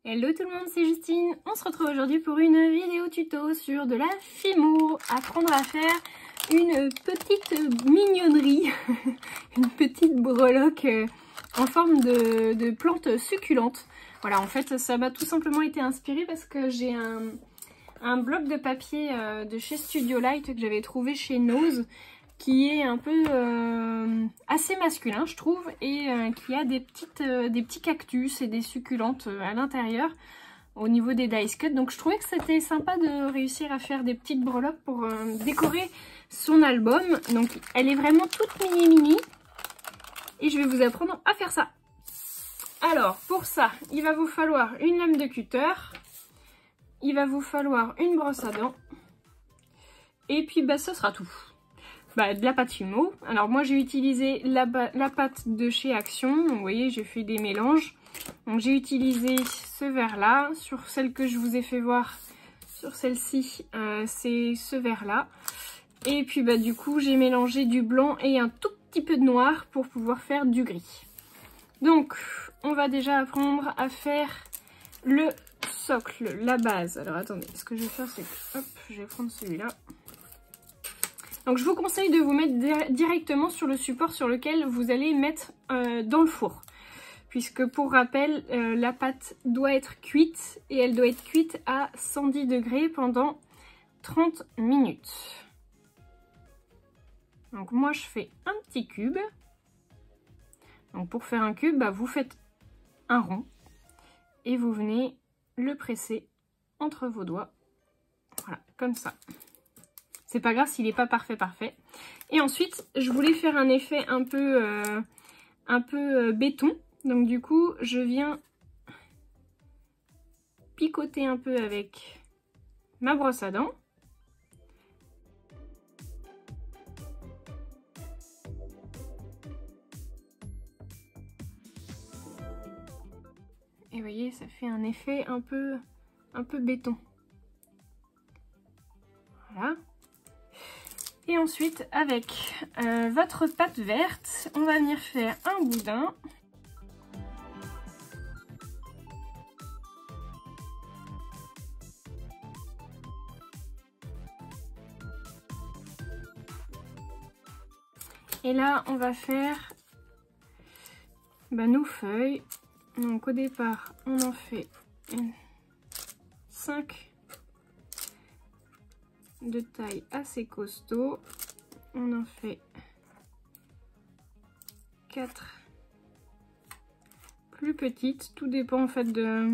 Hello tout le monde, c'est Justine. On se retrouve aujourd'hui pour une vidéo tuto sur de la Fimo. Apprendre à faire une petite mignonnerie, une petite breloque en forme de plante succulente. Voilà, en fait ça m'a tout simplement été inspiré parce que j'ai un bloc de papier de chez Studio Light que j'avais trouvé chez Nose, qui est un peu assez masculin je trouve, et qui a des petits cactus et des succulentes à l'intérieur au niveau des dice cut. Donc je trouvais que c'était sympa de réussir à faire des petites breloques pour décorer son album. Donc elle est vraiment toute mini et je vais vous apprendre à faire ça. Alors pour ça, il va vous falloir une lame de cutter, il va vous falloir une brosse à dents, et puis bah ce sera tout. De la pâte Fimo. Alors moi j'ai utilisé la pâte de chez Action. Vous voyez, j'ai fait des mélanges. Donc j'ai utilisé ce verre là. Sur celle que je vous ai fait voir, sur celle-ci, c'est ce verre là. Et puis du coup j'ai mélangé du blanc et un tout petit peu de noir pour pouvoir faire du gris. Donc on va déjà apprendre à faire le socle, la base. Alors attendez, ce que je vais faire c'est que hop, je vais prendre celui-là. Donc je vous conseille de vous mettre directement sur le support sur lequel vous allez mettre dans le four. Puisque pour rappel, la pâte doit être cuite et elle doit être cuite à 110 degrés pendant 30 minutes. Donc moi je fais un petit cube. Donc pour faire un cube, vous faites un rond et vous venez le presser entre vos doigts. Voilà, comme ça. C'est pas grave s'il n'est pas parfait. Et ensuite, je voulais faire un effet un peu béton. Donc du coup, je viens picoter un peu avec ma brosse à dents. Et vous voyez, ça fait un effet un peu béton. Voilà. Et ensuite, avec votre pâte verte, on va venir faire un boudin. Et là, on va faire nos feuilles. Donc au départ, on en fait 5 de taille assez costaud. On en fait 4 plus petites. Tout dépend en fait de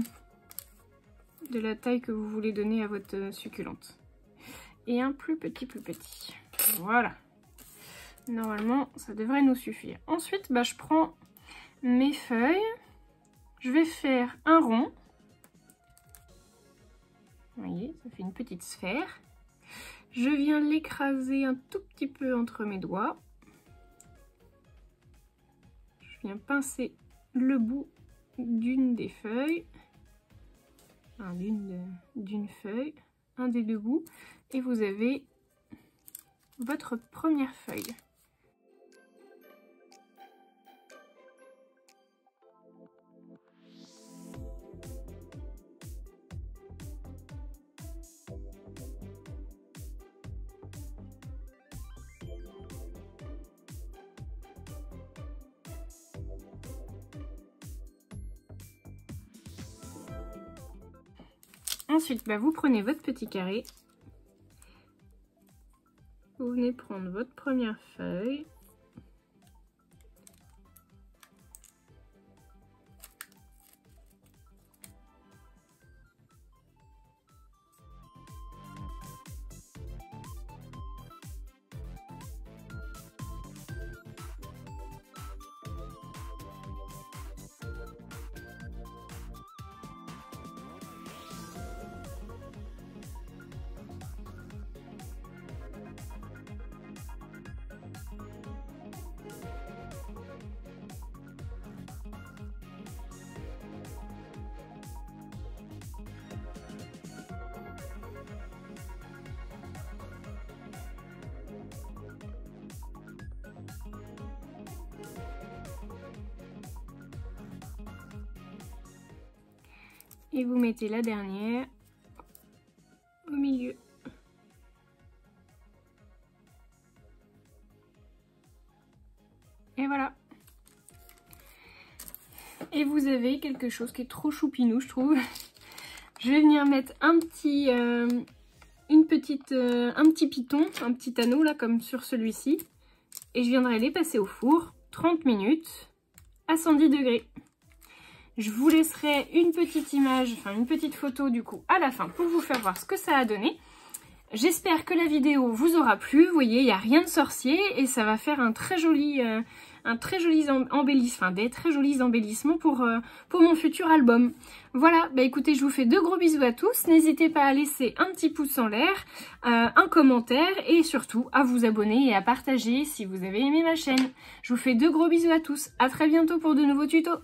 la taille que vous voulez donner à votre succulente. Et un plus petit. Voilà. Normalement, ça devrait nous suffire. Ensuite, je prends mes feuilles. Je vais faire un rond. Vous voyez, ça fait une petite sphère. Je viens l'écraser un tout petit peu entre mes doigts. Je viens pincer le bout d'une des feuilles. Enfin, d'une feuille. Un des deux bouts. Et vous avez votre première feuille. Ensuite, vous prenez votre petit carré, vous venez prendre votre première feuille, Et vous mettez la dernière au milieu. Et voilà. Et vous avez quelque chose qui est trop choupinou, je trouve. Je vais venir mettre un petit, un petit piton, un petit anneau là comme sur celui-ci. Et je viendrai les passer au four 30 minutes à 110 degrés. Je vous laisserai une petite image, enfin une petite photo du coup à la fin pour vous faire voir ce que ça a donné. J'espère que la vidéo vous aura plu. Vous voyez, il n'y a rien de sorcier et ça va faire un très joli embellissement, des très jolis embellissements pour mon futur album. Voilà, bah écoutez, je vous fais de gros bisous à tous. N'hésitez pas à laisser un petit pouce en l'air, un commentaire et surtout à vous abonner et à partager si vous avez aimé ma chaîne. Je vous fais de gros bisous à tous. À très bientôt pour de nouveaux tutos.